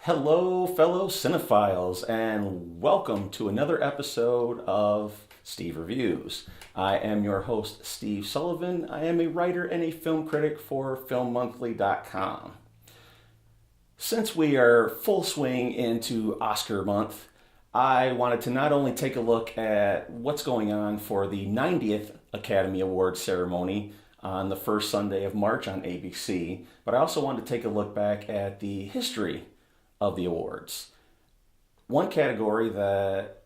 Hello, fellow cinephiles, and welcome to another episode of Steve Reviews. I am your host, Steve Sullivan. I am a writer and a film critic for FilmMonthly.com. Since we are full swing into Oscar month, I wanted to not only take a look at what's going on for the 90th Academy Awards ceremony on the first Sunday of March on ABC, but I also wanted to take a look back at the history of the awards. One category that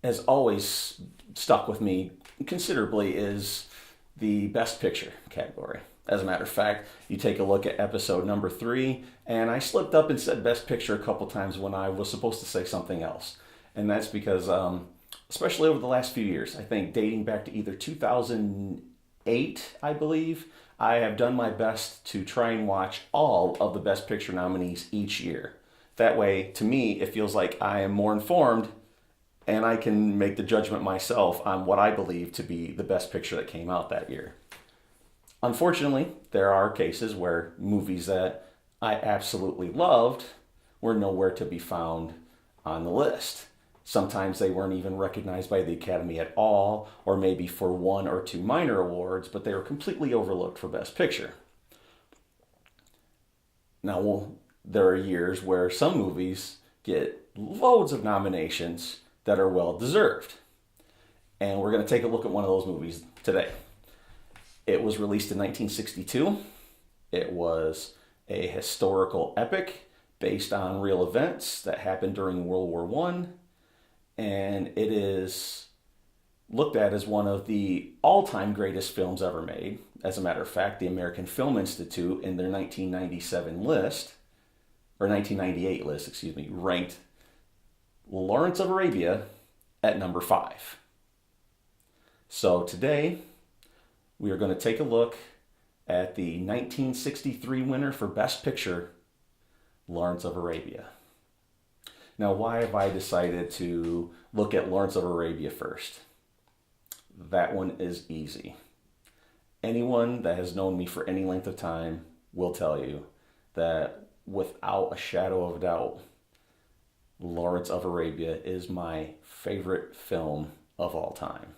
has always stuck with me considerably is the Best Picture category. As a matter of fact, you take a look at episode number 3, and I slipped up and said Best Picture a couple times when I was supposed to say something else. And that's because, especially over the last few years, I think dating back to either 2008, I believe, I have done my best to try and watch all of the Best Picture nominees each year. That way, to me, it feels like I am more informed and I can make the judgment myself on what I believe to be the best picture that came out that year. Unfortunately, there are cases where movies that I absolutely loved were nowhere to be found on the list. Sometimes they weren't even recognized by the Academy at all, or maybe for one or two minor awards, but they were completely overlooked for Best Picture. Now, there are years where some movies get loads of nominations that are well deserved. And we're going to take a look at one of those movies today. It was released in 1962. It was a historical epic based on real events that happened during World War I. And it is looked at as one of the all-time greatest films ever made. As a matter of fact, the American Film Institute in their 1997 list, or 1998 list, ranked Lawrence of Arabia at number 5. So today, we are going to take a look at the 1963 winner for Best Picture, Lawrence of Arabia. Now, why have I decided to look at Lawrence of Arabia first? That one is easy. Anyone that has known me for any length of time will tell you that without a shadow of a doubt, Lawrence of Arabia is my favorite film of all time.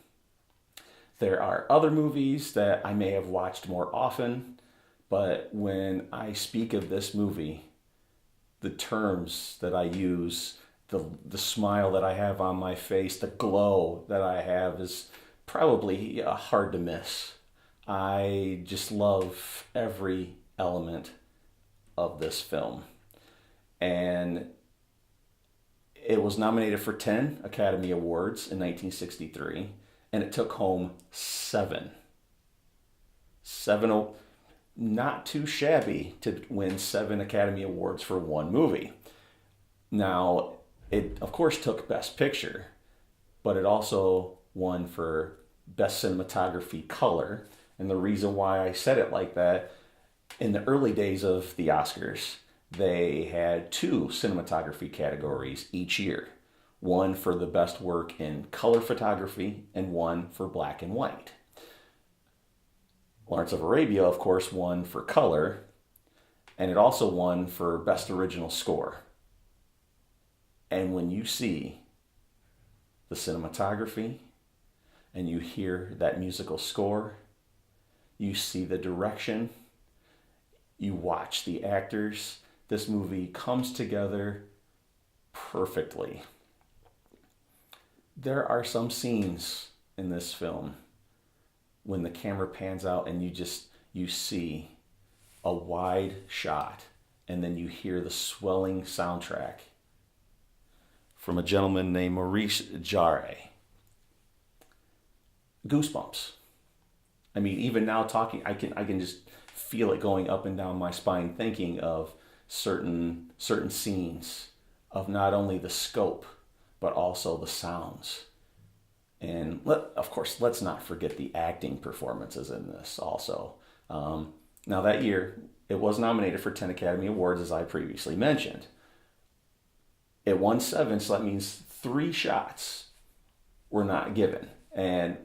There are other movies that I may have watched more often, but when I speak of this movie, the terms that I use, the smile that I have on my face, the glow that I have is probably hard to miss. I just love every element of this film. And it was nominated for 10 Academy Awards in 1963, and it took home 7. Not too shabby to win 7 Academy Awards for one movie. Now, it of course took Best Picture, but it also won for Best Cinematography Color. And the reason why I said it like that, in the early days of the Oscars, they had 2 cinematography categories each year. One for the best work in color photography and one for black and white. Lawrence of Arabia, of course, won for color, and it also won for Best Original Score. And when you see the cinematography and you hear that musical score, you see the direction, you watch the actors, this movie comes together perfectly. There are some scenes in this film when the camera pans out and you see a wide shot, and then you hear the swelling soundtrack from a gentleman named Maurice Jarre. Goosebumps. I mean, even now talking, I can just feel it going up and down my spine, thinking of certain scenes of not only the scope but also the sounds. And of course, let's not forget the acting performances in this also. Now that year, it was nominated for 10 Academy Awards, as I previously mentioned. It won 7, so that means 3 shots were not given. And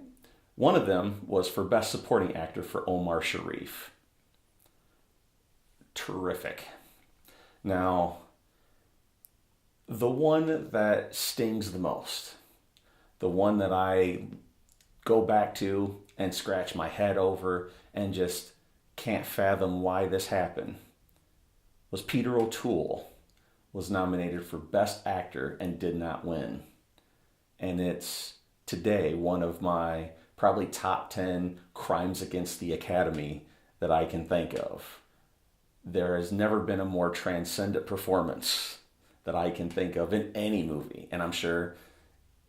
one of them was for Best Supporting Actor for Omar Sharif. Terrific. Now, The one that stings the most, the one that I go back to and scratch my head over and just can't fathom why this happened, was Peter O'Toole was nominated for Best Actor and did not win. And it's today one of my probably top 10 crimes against the Academy that I can think of. There has never been a more transcendent performance that I can think of in any movie. And I'm sure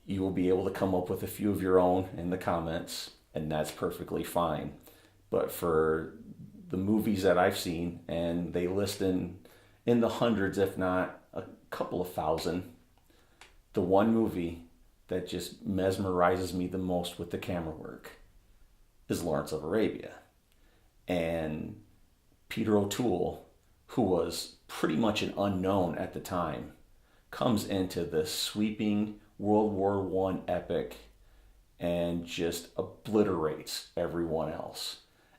you will be able to come up with a few of your own in the comments, and that's perfectly fine. But for the movies that I've seen, and they list in the hundreds, if not a couple of thousand, the one movie that just mesmerizes me the most with the camera work is Lawrence of Arabia. And Peter O'Toole, who was pretty much an unknown at the time, comes into this sweeping World War I epic and just obliterates everyone else.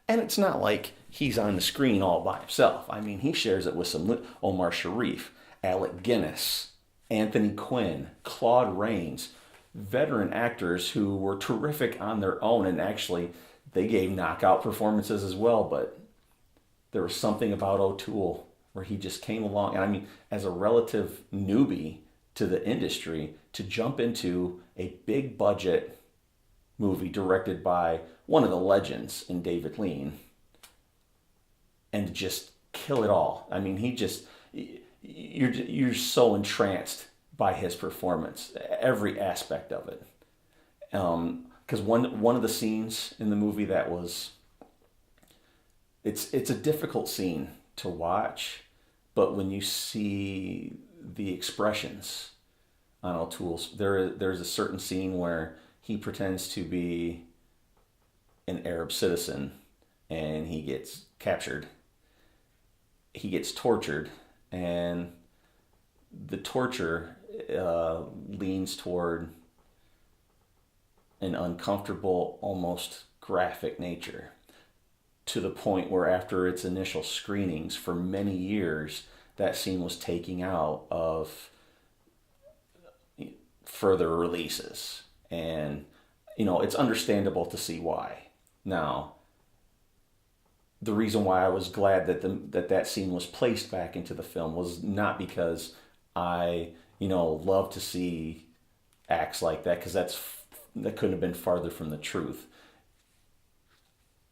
And it's not like he's on the screen all by himself. I mean, he shares it with some Omar Sharif, Alec Guinness, Anthony Quinn, Claude Rains, veteran actors who were terrific on their own, and actually they gave knockout performances as well. But there was something about O'Toole where he just came along, and I mean, as a relative newbie to the industry, to jump into a big budget movie directed by one of the legends in David Lean and to just kill it all. I mean, you're so entranced by his performance, every aspect of it. Because one of the scenes in the movie that was, it's a difficult scene to watch, but when you see the expressions on O'Toole's, there's a certain scene where he pretends to be an Arab citizen and he gets captured. He gets tortured, and the torture leans toward an uncomfortable, almost graphic nature, to the point where after its initial screenings for many years, that scene was taken out of further releases. And, it's understandable to see why. Now, the reason why I was glad that scene was placed back into the film was not because I, love to see acts like that, because that couldn't have been farther from the truth.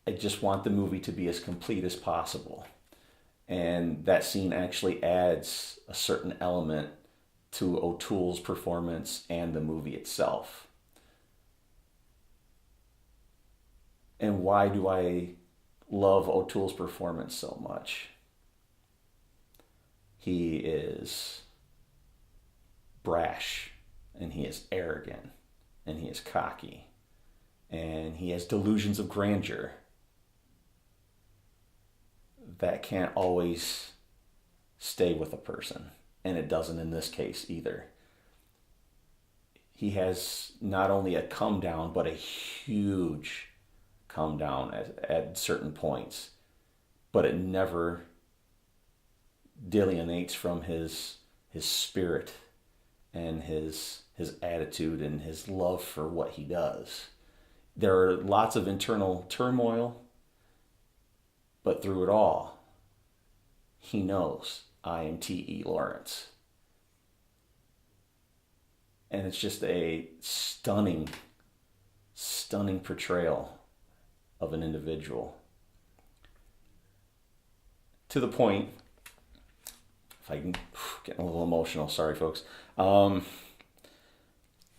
I just want the movie to be as complete as possible. And that scene actually adds a certain element to O'Toole's performance and the movie itself. And why do I love O'Toole's performance so much? He is brash, and he is arrogant, and he is cocky, and he has delusions of grandeur that can't always stay with a person, and it doesn't in this case either. He has not only a come down, but a huge come down at certain points, but it never delineates from his spirit and his attitude and his love for what he does. There are lots of internal turmoil, but through it all, he knows I am T.E. Lawrence. And it's just a stunning, stunning portrayal of an individual. To the point, if I can get a little emotional, sorry folks. In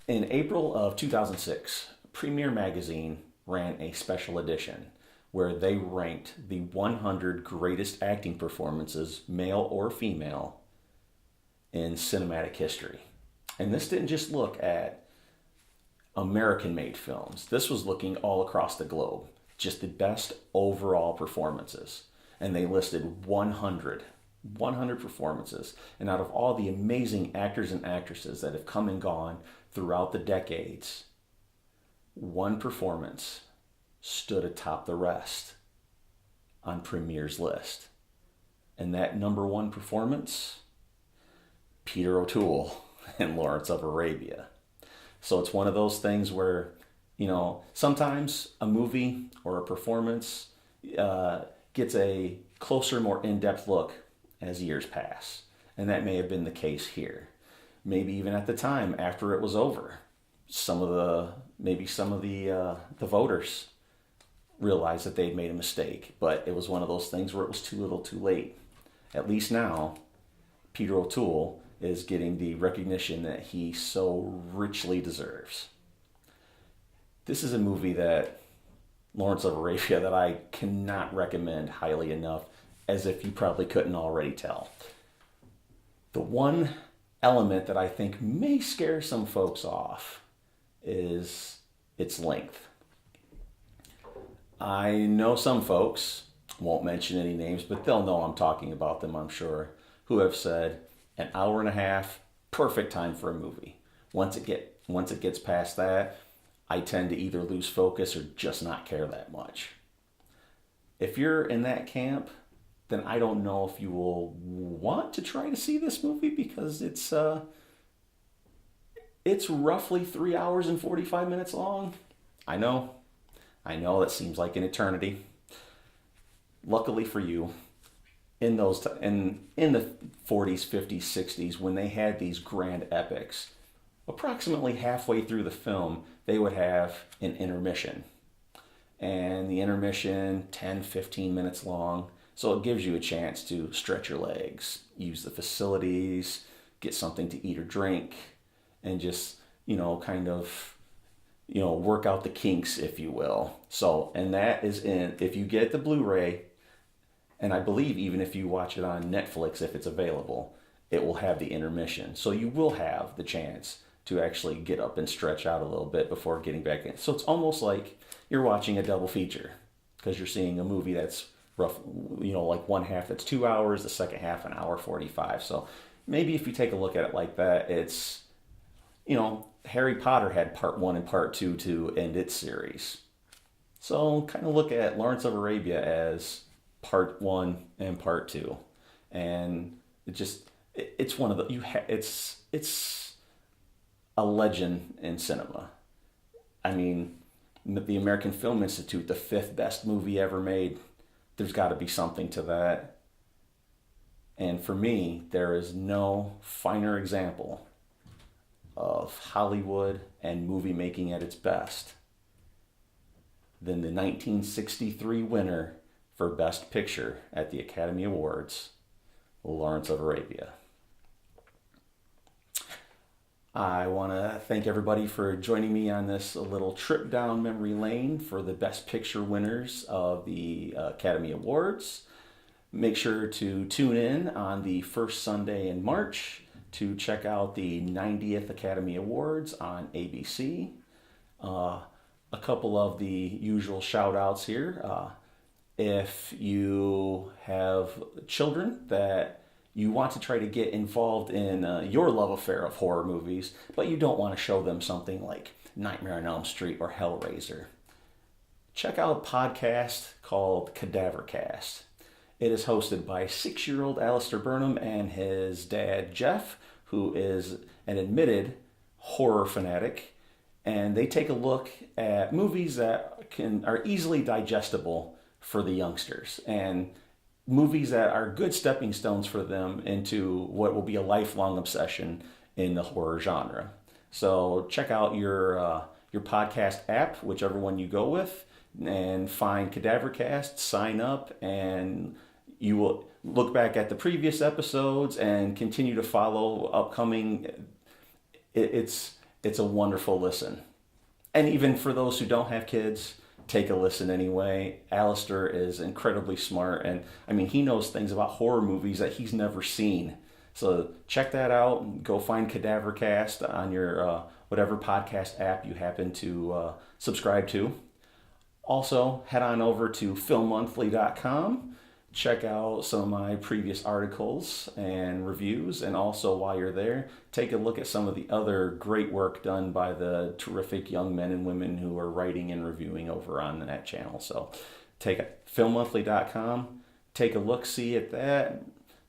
April of 2006, Premiere Magazine ran a special edition where they ranked the 100 greatest acting performances, male or female, in cinematic history. And this didn't just look at American-made films. This was looking all across the globe, just the best overall performances. And they listed 100 performances. And out of all the amazing actors and actresses that have come and gone throughout the decades, one performance stood atop the rest on Premiere's list. And that number one performance, Peter O'Toole. and Lawrence of Arabia. So it's one of those things where, sometimes a movie or a performance gets a closer, more in-depth look as years pass. And that may have been the case here. Maybe even at the time after it was over, some of the voters realized that they'd made a mistake, but it was one of those things where it was too little too late. At least now, Peter O'Toole is getting the recognition that he so richly deserves. This is a movie that, Lawrence of Arabia, that I cannot recommend highly enough, as if you probably couldn't already tell. The one element that I think may scare some folks off is its length. I know some folks, won't mention any names, but they'll know I'm talking about them, I'm sure, who have said an hour and a half, perfect time for a movie. Once it gets past that, I tend to either lose focus or just not care that much. If you're in that camp, then I don't know if you will want to try to see this movie, because it's roughly 3 hours and 45 minutes long. I know that seems like an eternity. Luckily for you, in the 40s, 50s, 60s, when they had these grand epics, approximately halfway through the film, they would have an intermission. And the intermission, 10, 15 minutes long. So it gives you a chance to stretch your legs, use the facilities, get something to eat or drink, and just, work out the kinks, if you will. So, and that is if you get the Blu-ray, and I believe even if you watch it on Netflix, if it's available, it will have the intermission. So you will have the chance to actually get up and stretch out a little bit before getting back in. So it's almost like you're watching a double feature, because you're seeing a movie that's like one half that's 2 hours, the second half an hour 45. So maybe if you take a look at it like that, it's, Harry Potter had part 1 and part 2 to end its series. So kind of look at Lawrence of Arabia as part 1 and part 2. And it's one of it's a legend in cinema. I mean, the American Film Institute, the 5th best movie ever made. There's got to be something to that. And for me, there is no finer example of Hollywood and movie making at its best than the 1963 winner for Best Picture at the Academy Awards, Lawrence of Arabia. I want to thank everybody for joining me on this little trip down memory lane for the Best Picture winners of the Academy Awards. Make sure to tune in on the first Sunday in March to check out the 90th Academy Awards on ABC. A couple of the usual shout outs here. If you have children that you want to try to get involved in your love affair of horror movies, but you don't want to show them something like Nightmare on Elm Street or Hellraiser, check out a podcast called Cadavercast. It is hosted by 6-year-old Alistair Burnham and his dad, Jeff, who is an admitted horror fanatic. And they take a look at movies that are easily digestible for the youngsters, and movies that are good stepping stones for them into what will be a lifelong obsession in the horror genre. So check out your podcast app, whichever one you go with, and find Cadavercast, sign up, and you will look back at the previous episodes and continue to follow upcoming. It's a wonderful listen. And even for those who don't have kids, take a listen anyway. Alistair is incredibly smart, and I mean, he knows things about horror movies that he's never seen. So check that out. Go find Cadavercast on your whatever podcast app you happen to subscribe to. Also, head on over to filmmonthly.com. Check out some of my previous articles and reviews, and also while you're there, take a look at some of the other great work done by the terrific young men and women who are writing and reviewing over on that channel. So take it, filmmonthly.com, take a look, see at that.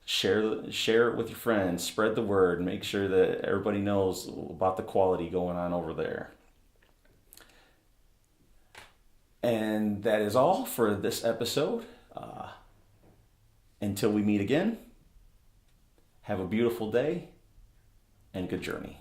Share it with your friends. Spread the word. Make sure that everybody knows about the quality going on over there. And that is all for this episode. Until we meet again, have a beautiful day and good journey.